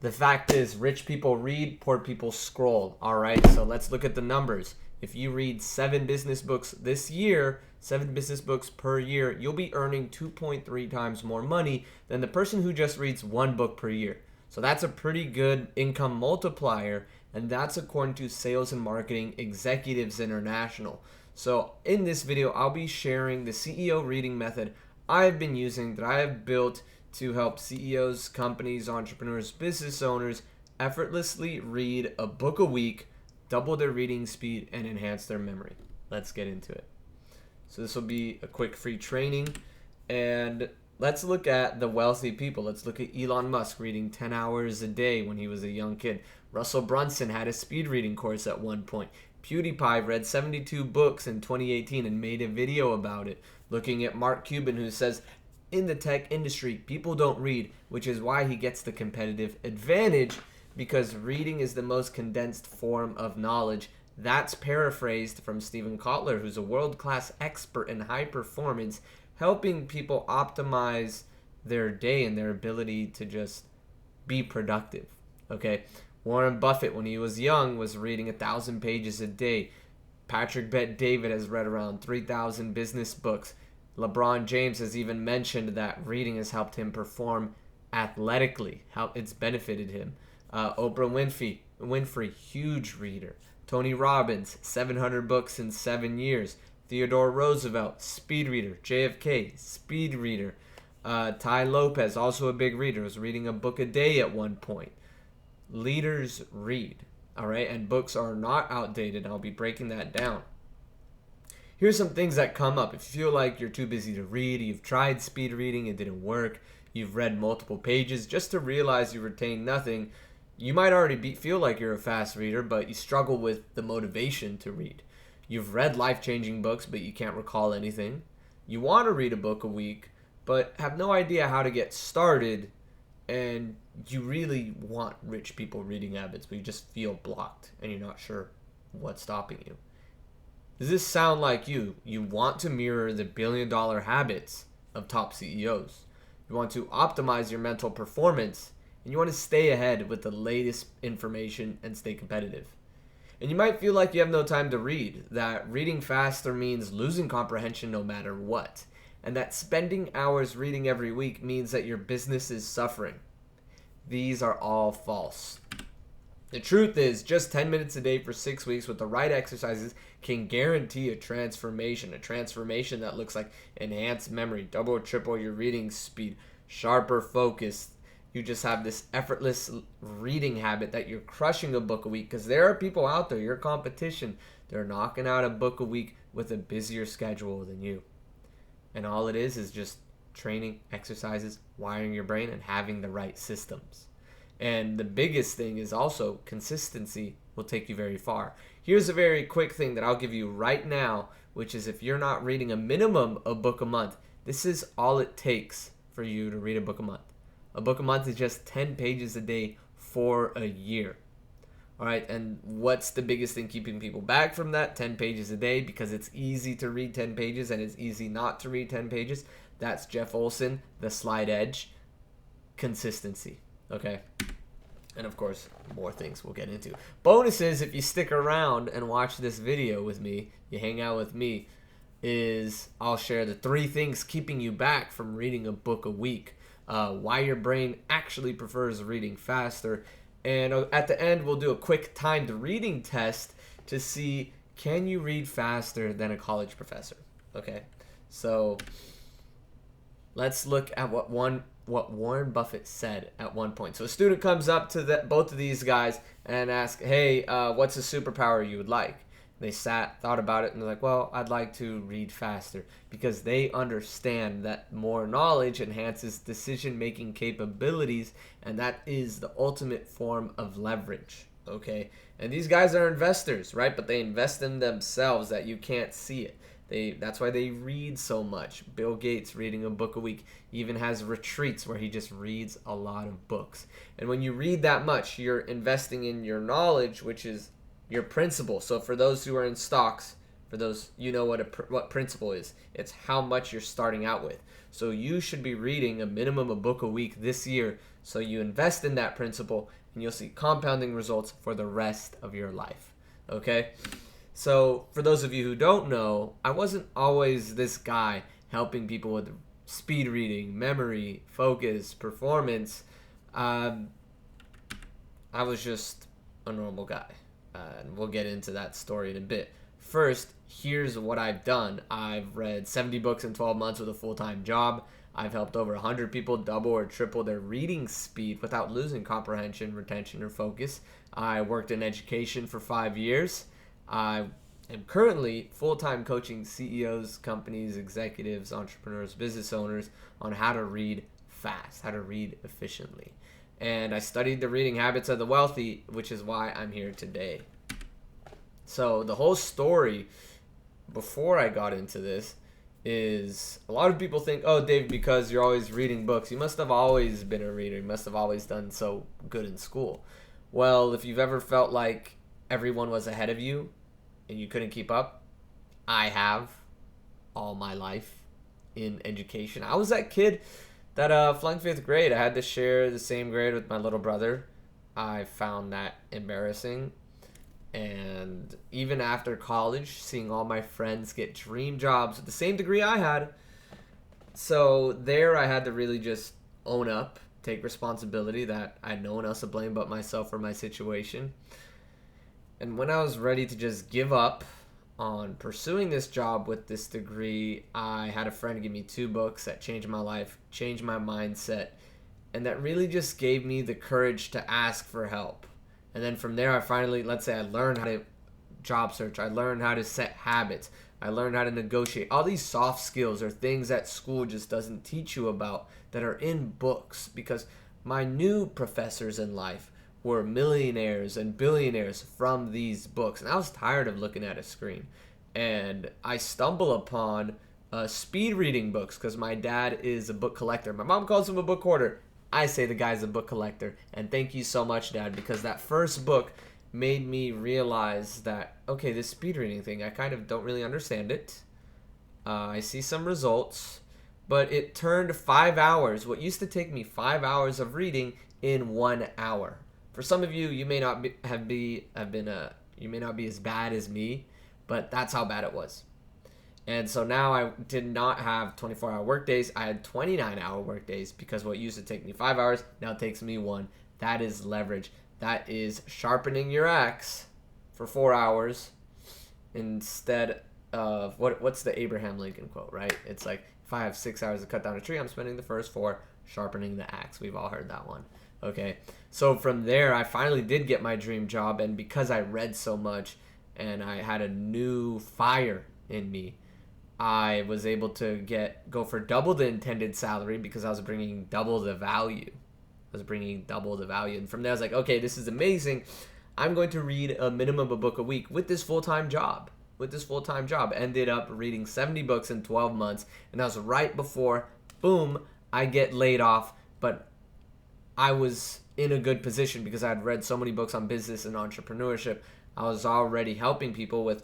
The fact is, rich people read, poor people scroll. All right, so let's look at the numbers. If you read 7 business books this year, 7 business books per year, you'll be earning 2.3 times more money than the person who just reads 1 book per year. So that's a pretty good income multiplier, and that's according to Sales and Marketing Executives International. So in this video, I'll be sharing the CEO reading method I've been using, that I have built to help CEOs, companies, entrepreneurs, business owners effortlessly read a book a week, double their reading speed, and enhance their memory. Let's get into it. So this will be a quick free training, and let's look at the wealthy people. Let's look at Elon Musk reading 10 hours a day when he was a young kid. Russell Brunson had a speed reading course at one point. PewDiePie read 72 books in 2018 and made a video about it. Looking at Mark Cuban, who says, in the tech industry, people don't read, which is why he gets the competitive advantage, because reading is the most condensed form of knowledge. That's paraphrased from Steven Kotler, who's a world-class expert in high performance, helping people optimize their day and their ability to just be productive. Okay, Warren Buffett, when he was young, was reading 1,000 pages a day. Patrick Bet David has read around 3,000 business books. LeBron James has even mentioned that reading has helped him perform athletically, how it's benefited him. Oprah Winfrey, huge reader. Tony Robbins, 700 books in 7 years. Theodore Roosevelt, speed reader. JFK, speed reader. Ty Lopez, also a big reader, was reading a book a day at one point. Leaders read, all right? And books are not outdated. I'll be breaking that down. Here's some things that come up. If you feel like you're too busy to read, you've tried speed reading, it didn't work, you've read multiple pages just to realize you retain nothing, you might already feel like you're a fast reader, but you struggle with the motivation to read. You've read life-changing books, but you can't recall anything. You want to read a book a week, but have no idea how to get started, and you really want rich people reading habits, but you just feel blocked, and you're not sure what's stopping you. Does this sound like you? You want to mirror the billion-dollar habits of top CEOs. You want to optimize your mental performance, and you want to stay ahead with the latest information and stay competitive. And you might feel like you have no time to read, that reading faster means losing comprehension no matter what, and that spending hours reading every week means that your business is suffering. These are all false. The truth is, just 10 minutes a day for 6 weeks with the right exercises can guarantee a transformation that looks like enhanced memory, double or triple your reading speed, sharper focus. You just have this effortless reading habit that you're crushing a book a week, because there are people out there, your competition, they're knocking out a book a week with a busier schedule than you. And all it is just training, exercises, wiring your brain, and having the right systems. And the biggest thing is also consistency will take you very far. Here's a very quick thing that I'll give you right now, which is if you're not reading a minimum of a book a month, this is all it takes for you to read a book a month. A book a month is just 10 pages a day for a year. All right, and what's the biggest thing keeping people back from that? 10 pages a day, because it's easy to read 10 pages and it's easy not to read 10 pages. That's Jeff Olson, the Slide Edge. Consistency. Okay, and of course more things we'll get into. Bonuses, if you stick around and watch this video with me, you hang out with me, is I'll share the 3 things keeping you back from reading a book a week, why your brain actually prefers reading faster, and at the end we'll do a quick timed reading test to see, can you read faster than a college professor? Okay, so let's look at what Warren Buffett said at one point. So a student comes up to both of these guys and asks, hey, what's a superpower you would like? They thought about it, and they're like, well, I'd like to read faster, because they understand that more knowledge enhances decision-making capabilities, and that is the ultimate form of leverage, okay? And these guys are investors, right? But they invest in themselves, that you can't see it. That's why they read so much. Bill Gates, reading a book a week, even has retreats where he just reads a lot of books. And when you read that much, you're investing in your knowledge, which is your principal. So for those who are in stocks, for those, you know what principal is. It's how much you're starting out with. So you should be reading a minimum of a book a week this year, So you invest in that principle and you'll see compounding results for the rest of your life. Okay? So for those of you who don't know, I wasn't always this guy helping people with speed reading, memory, focus, performance. I was just a normal guy. And we'll get into that story in a bit. First, here's what I've done. I've read 70 books in 12 months with a full-time job. I've helped over 100 people double or triple their reading speed without losing comprehension, retention, or focus. I worked in education for 5 years. I am currently full-time coaching CEOs, companies, executives, entrepreneurs, business owners on how to read fast, how to read efficiently. And I studied the reading habits of the wealthy, which is why I'm here today. So the whole story before I got into this is a lot of people think, oh, Dave, because you're always reading books, you must have always been a reader. You must have always done so good in school. Well, if you've ever felt like everyone was ahead of you and you couldn't keep up, I have all my life in education. I was that kid that flunked 5th grade. I had to share the same grade with my little brother. I found that embarrassing. And even after college, seeing all my friends get dream jobs with the same degree I had. So there I had to really just own up, take responsibility that I had no one else to blame but myself for my situation. And when I was ready to just give up on pursuing this job with this degree, I had a friend give me 2 books that changed my life, changed my mindset, and that really just gave me the courage to ask for help. And then from there, I finally, let's say I learned how to job search. I learned how to set habits. I learned how to negotiate. All these soft skills are things that school just doesn't teach you about that are in books, because my new professors in life were millionaires and billionaires from these books. And I was tired of looking at a screen. And I stumble upon speed reading books because my dad is a book collector. My mom calls him a book hoarder. I say the guy's a book collector. And thank you so much, Dad, because that first book made me realize that, okay, this speed reading thing, I kind of don't really understand it. I see some results, but it turned 5 hours, what used to take me 5 hours of reading, in 1 hour. For some of you, you may not be you may not be as bad as me, but that's how bad it was. And so now I did not have 24-hour work days. I had 29-hour work days, because what used to take me 5 hours now takes me 1. That is leverage. That is sharpening your axe for 4 hours instead of what's the Abraham Lincoln quote, right? It's like, if I have 6 hours to cut down a tree, I'm spending the first 4 sharpening the axe. We've all heard that one. Okay. So from there, I finally did get my dream job, and because I read so much and I had a new fire in me, I was able to go for double the intended salary because I was bringing double the value. And from there, I was like, okay, this is amazing. I'm going to read a minimum of a book a week with this full-time job. Ended up reading 70 books in 12 months. And that was right before, boom, I get laid off. But I was in a good position because I had read so many books on business and entrepreneurship. I was already helping people with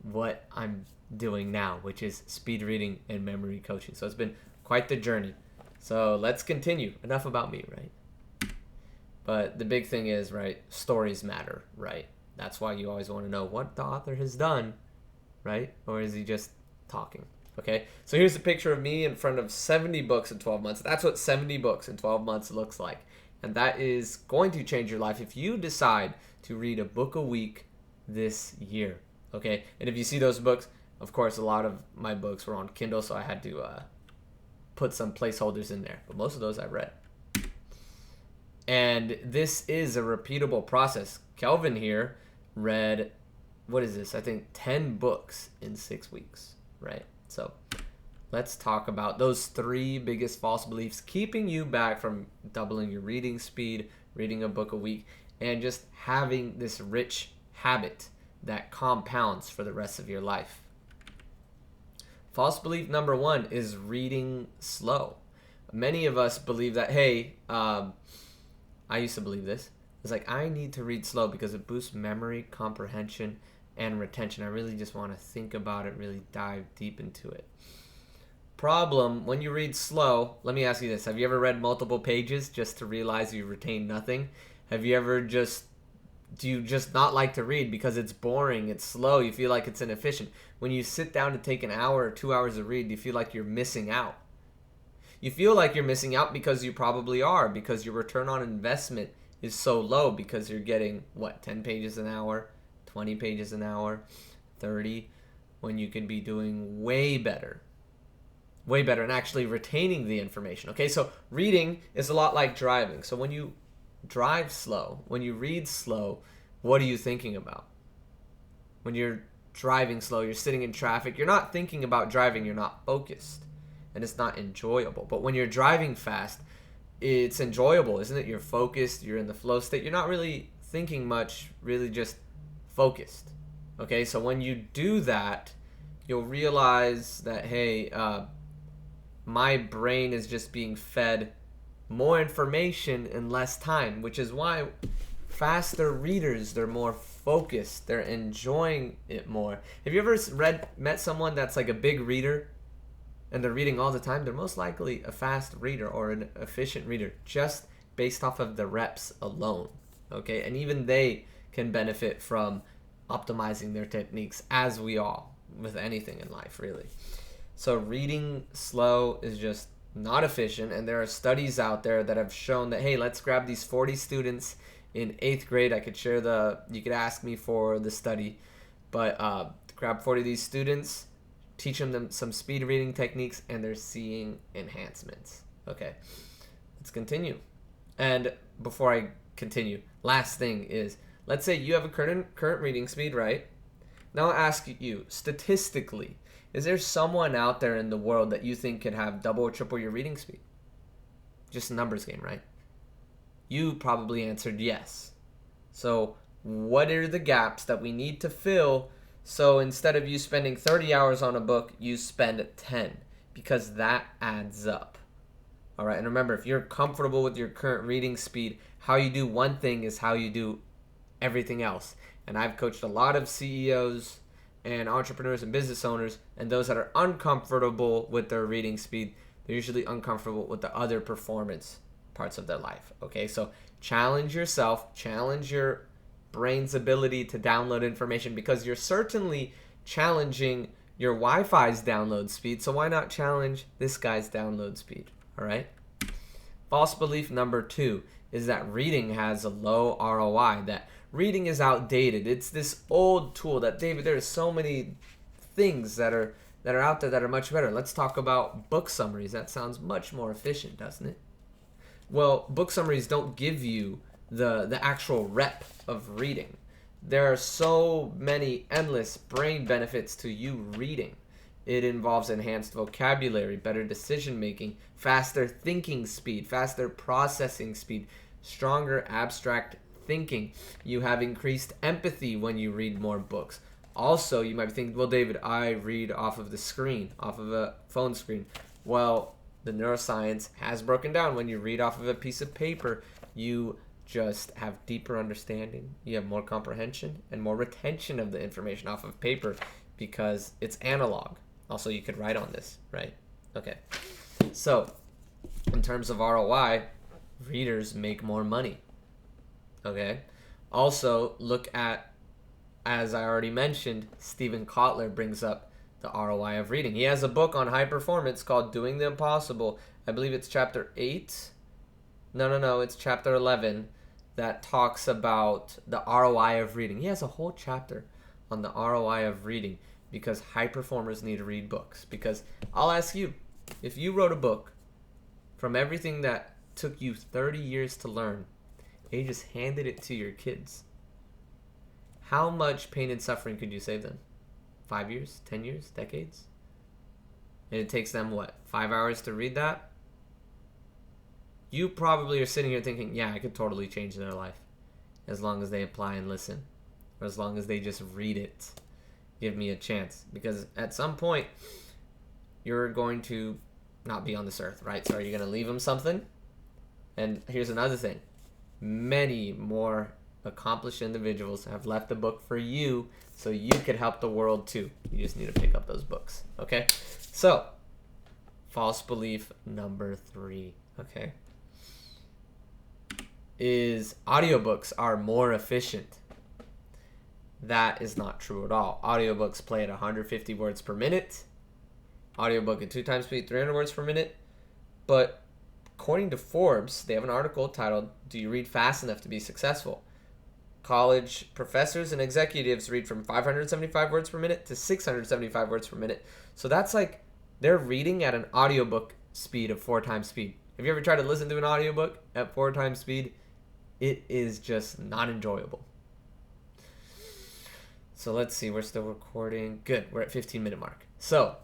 what I'm doing now, which is speed reading and memory coaching. So it's been quite the journey. So let's continue. Enough about me, right? But the big thing is, right, stories matter, right? That's why you always want to know what the author has done, right? Or is he just talking? Okay, so here's a picture of me in front of 70 books in 12 months. That's what 70 books in 12 months looks like. And that is going to change your life if you decide to read a book a week this year. Okay, and if you see those books, of course, a lot of my books were on Kindle, so I had to put some placeholders in there. But most of those I read. And this is a repeatable process. Kelvin here read, what is this? I think 10 books in 6 weeks, right? So let's talk about those 3 biggest false beliefs keeping you back from doubling your reading speed, reading a book a week, and just having this rich habit that compounds for the rest of your life. False belief number 1 is reading slow. Many of us believe that, hey, I used to believe this. It's like, I need to read slow because it boosts memory, comprehension, and retention. I really just want to think about it, really dive deep into it. problem when you read slow, let me ask you this. Have you ever read multiple pages just to realize you retain nothing? Have you ever do you just not like to read because it's boring, it's slow, you feel like it's inefficient? When you sit down to take an hour or 2 hours to read, do you feel like you're missing out? You feel like you're missing out because you probably are, because your return on investment is so low because you're getting, 10 pages an hour, 20 pages an hour, 30, when you can be doing way better and actually retaining the information. Okay, so reading is a lot like driving. So when you drive slow, when you read slow, what are you thinking about? When you're driving slow, you're sitting in traffic, you're not thinking about driving, you're not focused, and it's not enjoyable. But when you're driving fast, it's enjoyable, isn't it? You're focused, you're in the flow state, you're not really thinking much, really just focused. Okay, so when you do that, you'll realize that, hey, my brain is just being fed more information in less time, which is why faster readers, they're more focused, they're enjoying it more. Have you ever met someone that's like a big reader and they're reading all the time? They're most likely a fast reader or an efficient reader, just based off of the reps alone. Okay, and even they can benefit from optimizing their techniques, as we all with anything in life, really. So reading slow is just not efficient, and there are studies out there that have shown that, hey, let's grab these 40 students in 8th grade. I could share you could ask me for the study, but grab 40 of these students, teach them some speed reading techniques, and they're seeing enhancements. Okay, let's continue. And before I continue, last thing is, let's say you have a current reading speed, right? Now I'll ask you, statistically, is there someone out there in the world that you think could have double or triple your reading speed? Just a numbers game, right? You probably answered yes. So what are the gaps that we need to fill so instead of you spending 30 hours on a book, you spend 10? Because that adds up. All right, and remember, if you're comfortable with your current reading speed, how you do one thing is how you do everything else. And I've coached a lot of CEOs and entrepreneurs and business owners, and those that are uncomfortable with their reading speed, they're usually uncomfortable with the other performance parts of their life. Okay, so challenge yourself, challenge your brain's ability to download information, because you're certainly challenging your Wi-Fi's download speed, so why not challenge this guy's download speed? All right. False belief number 2 is that reading has a low ROI, that reading is outdated. It's this old tool that, David, there are so many things that are out there that are much better. Let's talk about book summaries. That sounds much more efficient, doesn't it? Well, book summaries don't give you the actual rep of reading. There are so many endless brain benefits to you reading. It involves enhanced vocabulary, better decision making, faster thinking speed, faster processing speed, stronger abstract thinking. You have increased empathy when you read more books. Also, you might be thinking, well, David, I read off of the screen, off of a phone screen. Well, the neuroscience has broken down. When you read off of a piece of paper, you just have deeper understanding. You have more comprehension and more retention of the information off of paper because it's analog. Also, you could write on this, right? Okay. So, in terms of ROI, readers make more money. Okay. Also, look at, as I already mentioned, Stephen Kotler brings up the ROI of reading. He has a book on high performance called Doing the Impossible. I believe it's chapter 8. No, it's chapter 11 that talks about the ROI of reading. He has a whole chapter on the ROI of reading because high performers need to read books. Because I'll ask you, if you wrote a book from everything that took you 30 years to learn, and you just handed it to your kids, how much pain and suffering could you save them? 5 years, 10 years, decades? And it takes them, 5 hours to read that? You probably are sitting here thinking, yeah, I could totally change their life as long as they apply and listen, or as long as they just read it. Give me a chance. Because at some point, you're going to not be on this earth, right? So are you going to leave them something? And here's another thing. Many more accomplished individuals have left a book for you so you could help the world too. You just need to pick up those books, okay? So, False belief number 3, okay, is audiobooks are more efficient. That is not true at all. Audiobooks play at 150 words per minute. Audiobook at 2 times speed, 300 words per minute. But according to Forbes, they have an article titled, "Do you read fast enough to be successful?" College professors and executives read from 575 words per minute to 675 words per minute. So that's like they're reading at an audiobook speed of 4 times speed. Have you ever tried to listen to an audiobook at 4 times speed? It is just not enjoyable. So let's see, we're still recording. Good, we're at 15-minute mark. So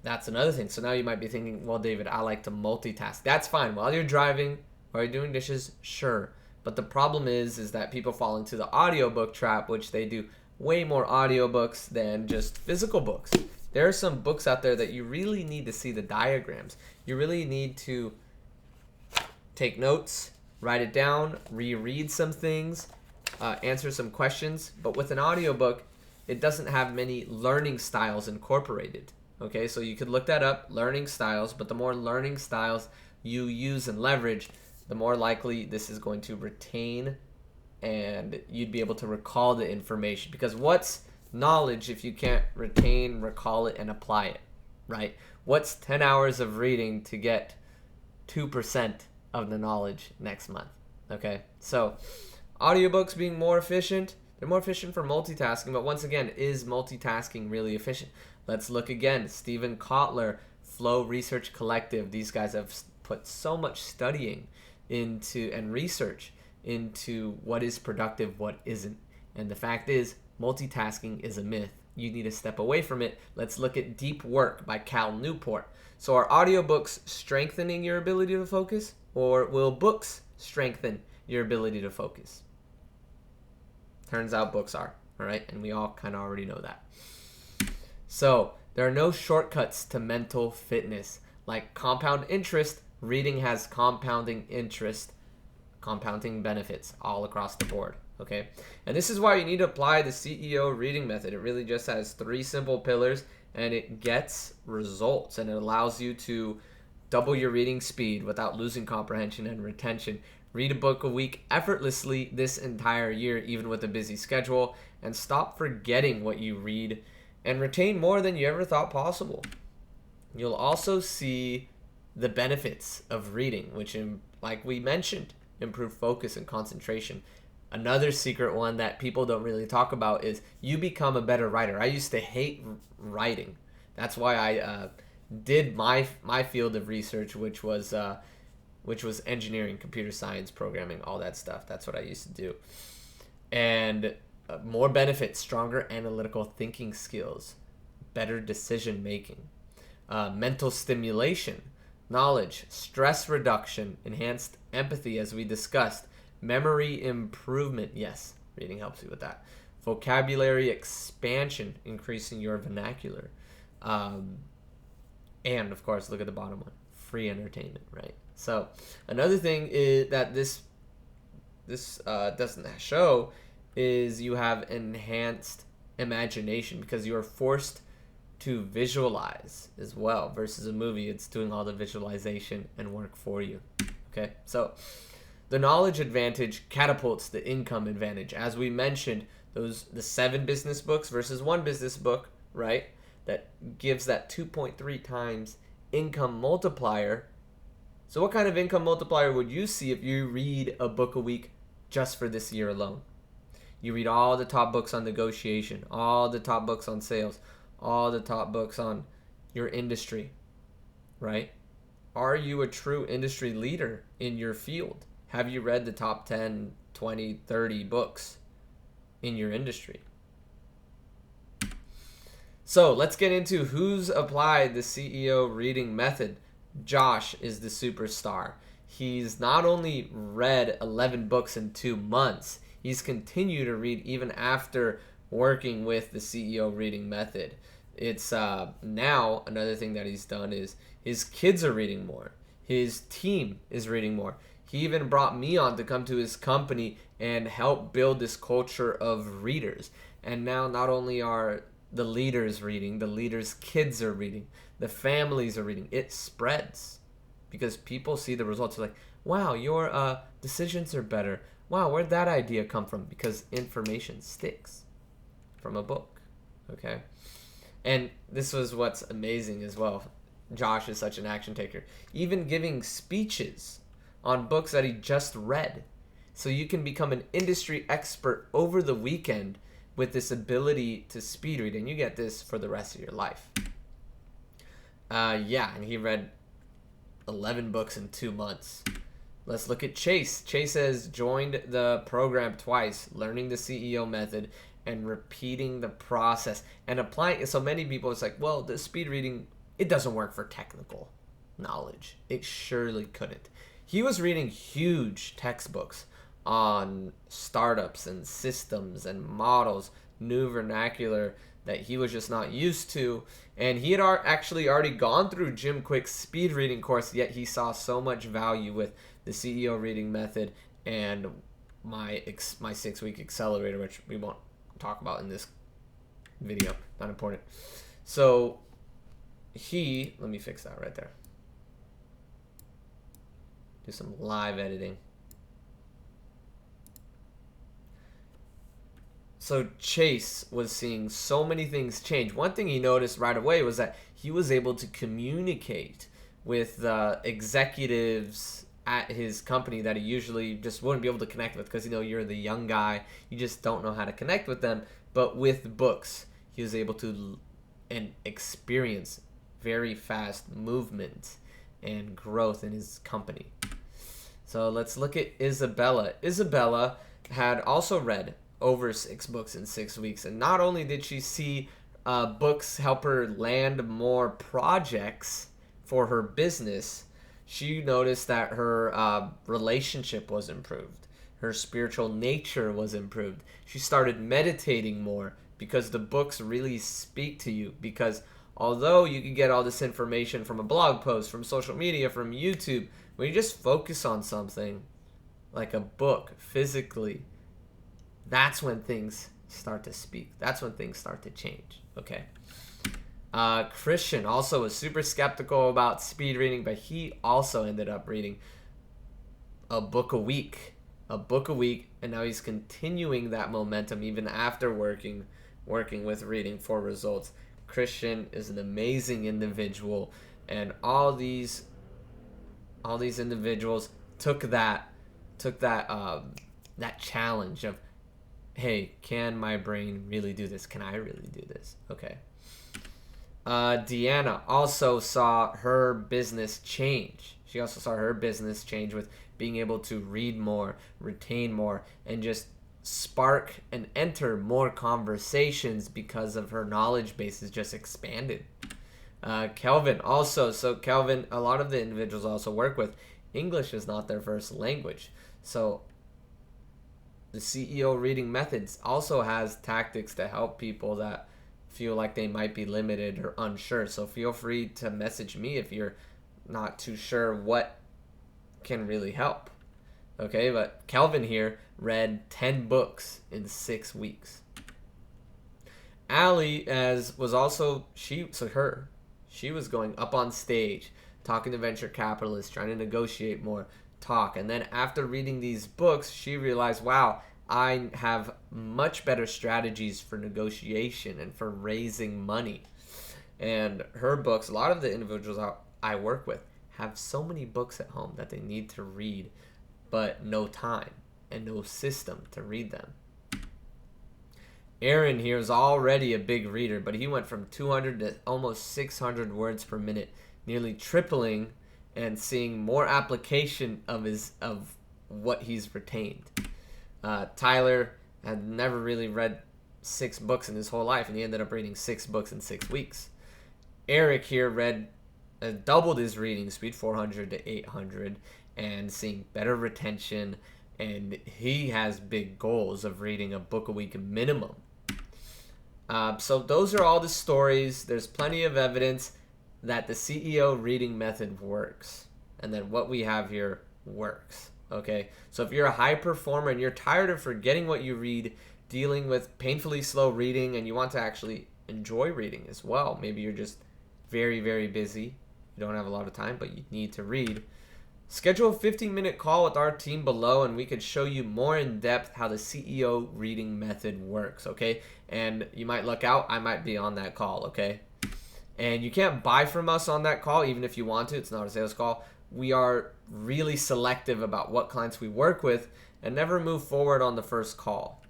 that's another thing. So now you might be thinking, well, David, I like to multitask. That's fine. While you're driving, while you're doing dishes, sure. But the problem is that people fall into the audiobook trap, which they do way more audiobooks than just physical books. There are some books out there that you really need to see the diagrams. You really need to take notes, write it down, reread some things, answer some questions. But with an audiobook, it doesn't have many learning styles incorporated. Okay, so you could look that up, learning styles, but the more learning styles you use and leverage, the more likely this is going to retain and you'd be able to recall the information. Because what's knowledge if you can't retain, recall it, and apply it, right? What's 10 hours of reading to get 2% of the knowledge next month? Okay, so audiobooks being more efficient, they're more efficient for multitasking, but once again, is multitasking really efficient? Let's look again. Stephen Kotler, Flow Research Collective. These guys have put so much studying into and research into what is productive, what isn't. And the fact is, multitasking is a myth. You need to step away from it. Let's look at Deep Work by Cal Newport. So are audiobooks strengthening your ability to focus, or will books strengthen your ability to focus? Turns out books are, all right? And we all kind of already know that. So there are no shortcuts to mental fitness. Like compound interest, reading has compounding interest, compounding benefits all across the board, okay? And this is why you need to apply the CEO reading method. It really just has 3 simple pillars, and it gets results, and it allows you to double your reading speed without losing comprehension and retention. Read a book a week effortlessly this entire year, even with a busy schedule, and stop forgetting what you read and retain more than you ever thought possible. You'll also see the benefits of reading, which, like we mentioned, improve focus and concentration. Another secret one that people don't really talk about is you become a better writer. I used to hate writing. That's why I did my field of research, which was engineering, computer science, programming, all that stuff. That's what I used to do. And more benefits: stronger analytical thinking skills, better decision making, mental stimulation, knowledge, stress reduction, enhanced empathy, as we discussed, memory improvement. Yes, reading helps you with that. Vocabulary expansion, increasing your vernacular. And of course, look at the bottom one, free entertainment, right? So another thing is that this doesn't show is you have enhanced imagination because you are forced to visualize as well, versus a movie. It's doing all the visualization and work for you. Okay, so the knowledge advantage catapults the income advantage. As we mentioned, the 7 business books versus 1 business book, right? That gives that 2.3 times income multiplier. So what kind of income multiplier would you see if you read a book a week just for this year alone? You read all the top books on negotiation, all the top books on sales, all the top books on your industry, right? Are you a true industry leader in your field? Have you read the top 10, 20, 30 books in your industry? So let's get into who's applied the CEO reading method. Josh is the superstar. He's not only read 11 books in 2 months, he's continued to read even after working with the CEO reading method. It's now another thing that he's done is his kids are reading more. His team is reading more. He even brought me on to come to his company and help build this culture of readers. And now not only are the leaders reading, the leaders' kids are reading, the families are reading. It spreads because people see the results. They're like, wow, your decisions are better. Wow, where'd that idea come from? Because information sticks from a book, okay? And this was what's amazing as well. Josh is such an action taker. Even giving speeches on books that he just read. So you can become an industry expert over the weekend with this ability to speed read, and you get this for the rest of your life. And he read 11 books in 2 months. Let's look at Chase. Chase has joined the program twice, learning the CEO method and repeating the process and applying it. So many people, it's like, well, the speed reading, it doesn't work for technical knowledge. It surely couldn't. He was reading huge textbooks on startups and systems and models, new vernacular that he was just not used to. And he had actually already gone through Jim Quick's speed reading course, yet he saw so much value with the CEO reading method and my 6-week accelerator, which we won't talk about in this video. Not important. So let me fix that right there. Do some live editing. So Chase was seeing so many things change. One thing he noticed right away was that he was able to communicate with the executives at his company that he usually just wouldn't be able to connect with because, you're the young guy. You just don't know how to connect with them. But with books, he was able to and experience very fast movement and growth in his company. So let's look at Isabella. Isabella had also read over 6 books in 6 weeks. And not only did she see books help her land more projects for her business, she noticed that her relationship was improved. Her spiritual nature was improved. She started meditating more because the books really speak to you. Because although you can get all this information from a blog post, from social media, from YouTube, when you just focus on something like a book physically, that's when things start to speak. That's when things start to change. Okay. Christian also was super skeptical about speed reading, but he also ended up reading a book a week, and now he's continuing that momentum even after working with reading for results. Christian is an amazing individual, and all these individuals took that challenge of, hey, can my brain really do this? Can I really do this? Okay. Deanna also saw her business change. She also saw her business change with being able to read more, retain more, and just spark and enter more conversations because of her knowledge base is just expanded. Kelvin also. So Kelvin, a lot of the individuals also work with, English is not their first language. So the CEO reading methods also has tactics to help people that feel like they might be limited or unsure. So feel free to message me if you're not too sure what can really help. Okay, but Kelvin here read 10 books in 6 weeks. Allie she was going up on stage, talking to venture capitalists, trying to negotiate more, and then after reading these books, she realized, wow, I have much better strategies for negotiation and for raising money. And her books, a lot of the individuals I work with have so many books at home that they need to read, but no time and no system to read them. Aaron here is already a big reader, but he went from 200 to almost 600 words per minute, nearly tripling and seeing more application of what he's retained. Tyler had never really read 6 books in his whole life, and he ended up reading 6 books in 6 weeks. Eric here doubled his reading speed, 400 to 800, and seeing better retention, and he has big goals of reading a book a week minimum. So those are all the stories. There's plenty of evidence that the CEO reading method works, and that what we have here works. Okay, so if you're a high performer and you're tired of forgetting what you read, dealing with painfully slow reading, and you want to actually enjoy reading as well. Maybe you're just very, very busy. You don't have a lot of time, but you need to read. Schedule a 15-minute call with our team below, and we could show you more in depth how the CEO reading method works, okay? And you might look out. I might be on that call, okay? And you can't buy from us on that call, even if you want to. It's not a sales call. We are really selective about what clients we work with and never move forward on the first call.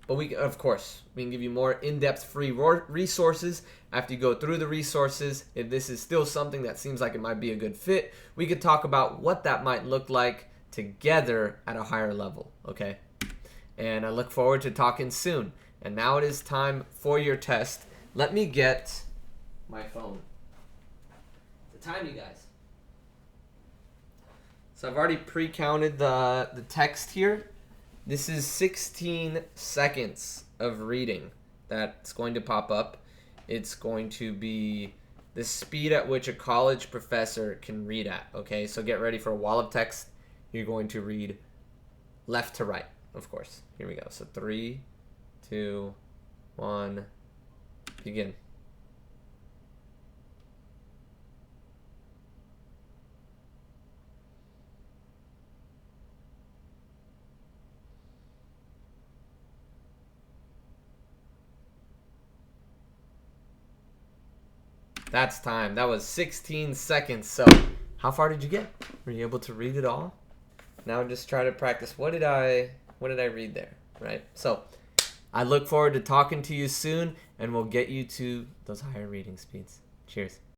But we, of course, we can give you more in-depth free resources after you go through the resources. If this is still something that seems like it might be a good fit, we could talk about what that might look like together at a higher level, okay? And I look forward to talking soon. And now it is time for your test. Let me get my phone. The time, you guys. So I've already pre-counted the text here. This is 16 seconds of reading that's going to pop up. It's going to be the speed at which a college professor can read at. Okay, so get ready for a wall of text. You're going to read left to right, of course. Here we go. So 3, 2, 1, begin. That's time. That was 16 seconds. So how far did you get? Were you able to read it all? Now just try to practice. What did I read there, right? So I look forward to talking to you soon, and we'll get you to those higher reading speeds. Cheers.